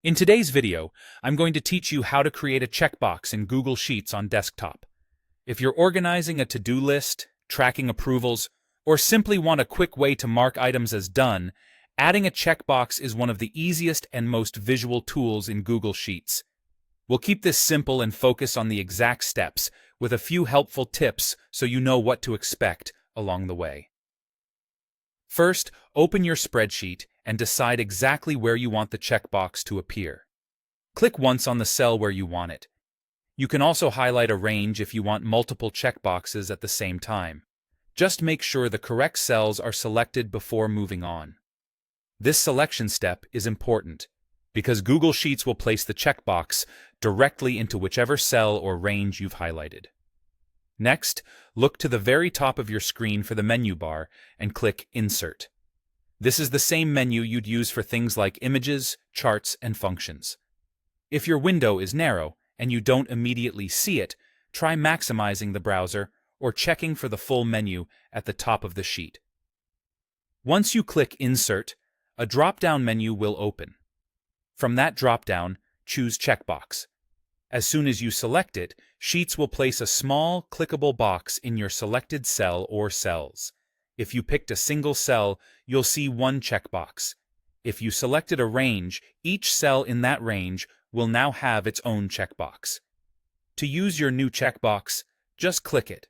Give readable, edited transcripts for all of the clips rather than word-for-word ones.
In today's video, I'm going to teach you how to create a checkbox in Google Sheets on desktop. If you're organizing a to-do list, tracking approvals, or simply want a quick way to mark items as done, adding a checkbox is one of the easiest and most visual tools in Google Sheets. We'll keep this simple and focus on the exact steps, with a few helpful tips so you know what to expect along the way. First, open your spreadsheet and decide exactly where you want the checkbox to appear. Click once on the cell where you want it. You can also highlight a range if you want multiple checkboxes at the same time. Just make sure the correct cells are selected before moving on. This selection step is important because Google Sheets will place the checkbox directly into whichever cell or range you've highlighted. Next, look to the very top of your screen for the menu bar and click Insert. This is the same menu you'd use for things like images, charts, and functions. If your window is narrow and you don't immediately see it, try maximizing the browser or checking for the full menu at the top of the sheet. Once you click Insert, a drop-down menu will open. From that drop-down, choose Checkbox. As soon as you select it, Sheets will place a small, clickable box in your selected cell or cells. If you picked a single cell, you'll see one checkbox. If you selected a range, each cell in that range will now have its own checkbox. To use your new checkbox, just click it.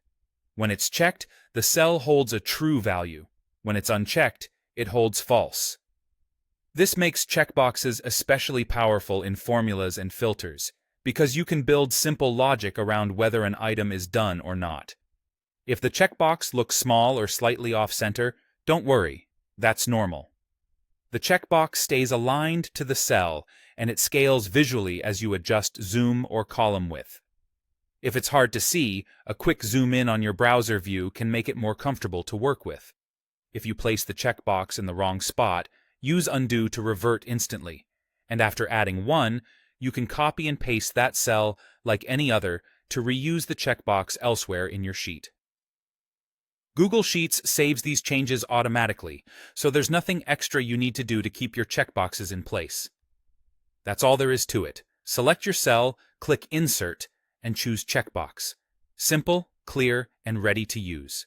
When it's checked, the cell holds a true value. When it's unchecked, it holds false. This makes checkboxes especially powerful in formulas and filters, because you can build simple logic around whether an item is done or not. If the checkbox looks small or slightly off-center, don't worry, that's normal. The checkbox stays aligned to the cell, and it scales visually as you adjust zoom or column width. If it's hard to see, a quick zoom in on your browser view can make it more comfortable to work with. If you place the checkbox in the wrong spot, use Undo to revert instantly, and after adding one, you can copy and paste that cell like any other to reuse the checkbox elsewhere in your sheet. Google Sheets saves these changes automatically, so there's nothing extra you need to do to keep your checkboxes in place. That's all there is to it. Select your cell, click Insert, and choose Checkbox. Simple, clear, and ready to use.